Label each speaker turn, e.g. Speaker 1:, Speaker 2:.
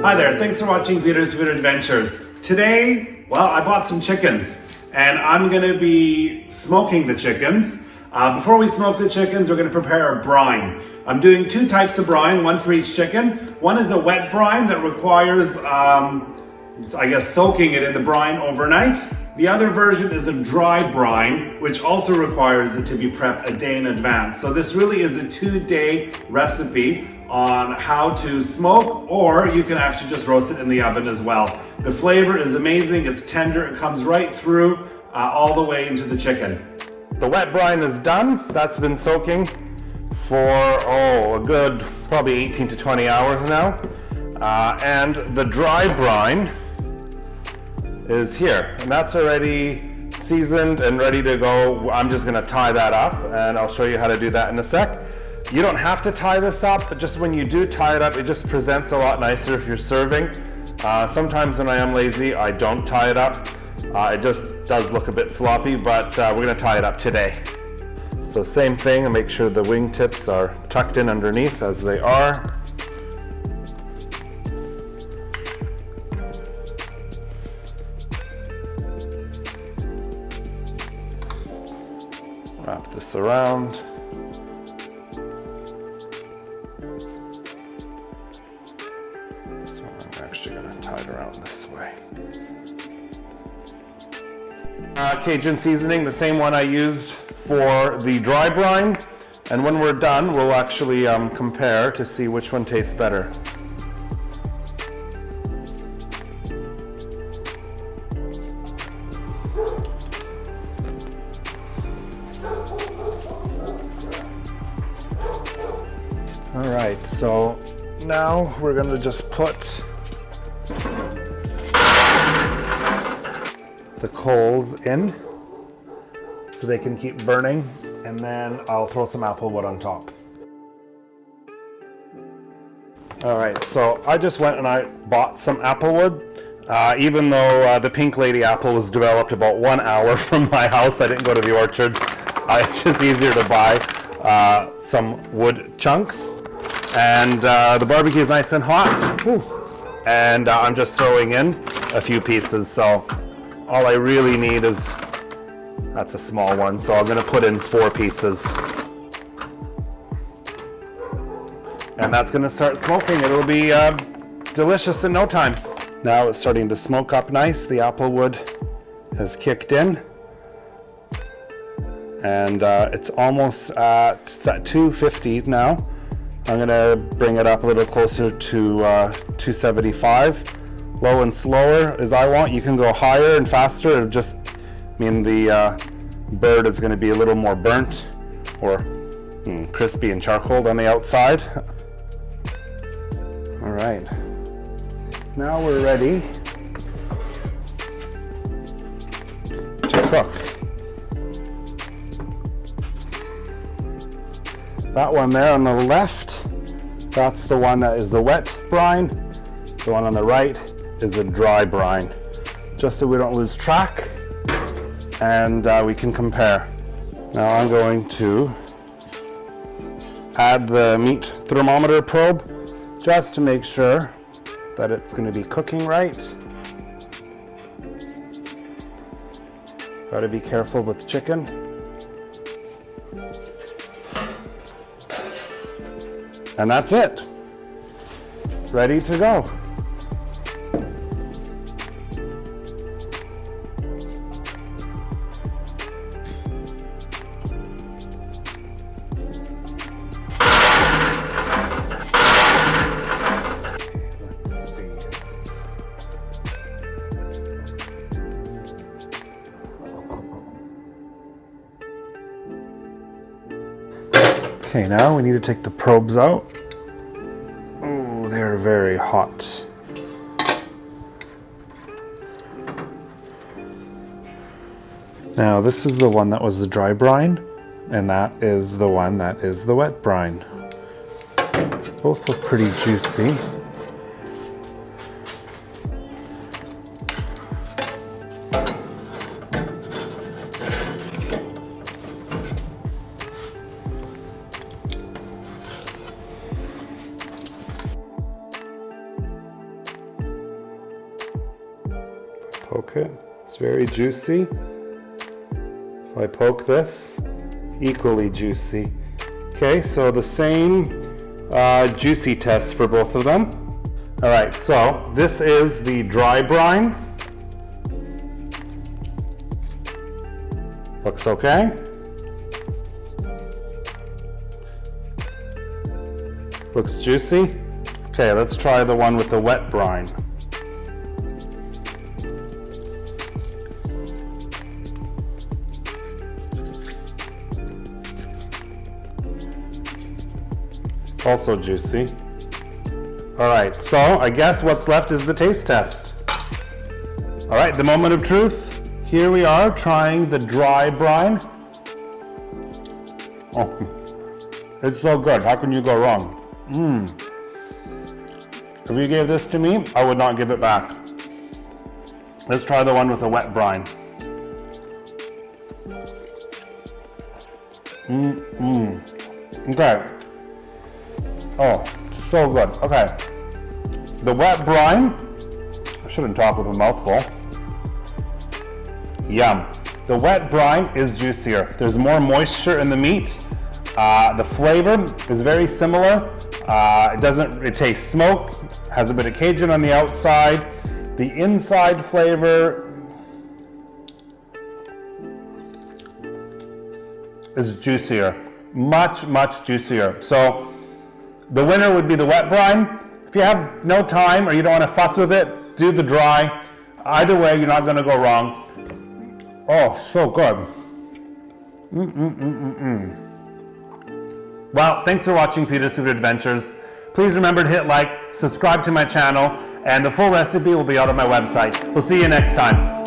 Speaker 1: Hi there, thanks for watching Peter's Food Adventures. Today, well, I bought some chickens and I'm gonna be smoking the chickens. Before we smoke the chickens, we're gonna prepare a brine. I'm doing two types of brine, one for each chicken. One is a wet brine that requires, soaking it in the brine overnight. The other version is a dry brine, which also requires it to be prepped a day in advance. So this really is a 2-day recipe on how to smoke, or you can actually just roast it in the oven as well. The flavor is amazing, it's tender, it comes right through all the way into the chicken. The wet brine is done. That's been soaking for, a good probably 18 to 20 hours now. And the dry brine is here, and that's already seasoned and ready to go. I'm just gonna tie that up, and I'll show you how to do that in a sec. You don't have to tie this up, but just when you do tie it up, it just presents a lot nicer if you're serving. Sometimes when I am lazy, I don't tie it up. It just does look a bit sloppy, but we're gonna tie it up today. So same thing, and make sure the wing tips are tucked in underneath as they are. Wrap this around. This one I'm actually going to tie it around this way. Cajun seasoning, the same one I used for the dry brine. And when we're done, we'll actually compare to see which one tastes better. All right, so now we're going to just put the coals in so they can keep burning, and then I'll throw some apple wood on top. All right, so I just went and I bought some apple wood. Even though the pink lady apple was developed about 1 hour from my house, I didn't go to the orchard. It's just easier to buy some wood chunks. And the barbecue is nice and hot. Ooh. And I'm just throwing in a few pieces. So all I really need is, that's a small one, so I'm gonna put in 4 pieces. And that's gonna start smoking. It'll be delicious in no time. Now it's starting to smoke up nice. The apple wood has kicked in. And it's almost at 250 now. I'm gonna bring it up a little closer to 275. Low and slower as I want. You can go higher and faster. It'll just mean the bird is gonna be a little more burnt or crispy and charcoaled on the outside. All right, now we're ready to cook. That one there on the left, that's the one that is the wet brine. The one on the right is a dry brine, just so we don't lose track and we can compare. Now I'm going to add the meat thermometer probe just to make sure that it's going to be cooking right. Got to be careful with chicken. And that's it. Ready to go. Let's see. Okay, now we need to take the probes out. Oh, they're very hot. Now this is the one that was the dry brine, and that is the one that is the wet brine. Both look pretty juicy. poke it. It's very juicy. If I poke this, equally juicy. Okay, so the same juicy test for both of them. All right, so this is the dry brine. Looks okay. Looks juicy. Okay, let's try the one with the wet brine. Also juicy. All right, so I guess what's left is the taste test. All right, the moment of truth. Here we are trying the dry brine. Oh, it's so good. How can you go wrong? If you gave this to me, I would not give it back. Let's try the one with the wet brine. Okay. Oh, so good. Okay. The wet brine, I shouldn't talk with a mouthful. Yum. The wet brine is juicier. There's more moisture in the meat. The flavor is very similar. It tastes smoked, has a bit of Cajun on the outside. The inside flavor is juicier, much, much juicier. So the winner would be the wet brine. If you have no time or you don't want to fuss with it, do the dry. Either way, you're not going to go wrong. Oh, so good. Well, thanks for watching Peter's Food Adventures. Please remember to hit like, subscribe to my channel, and the full recipe will be out on my website. We'll see you next time.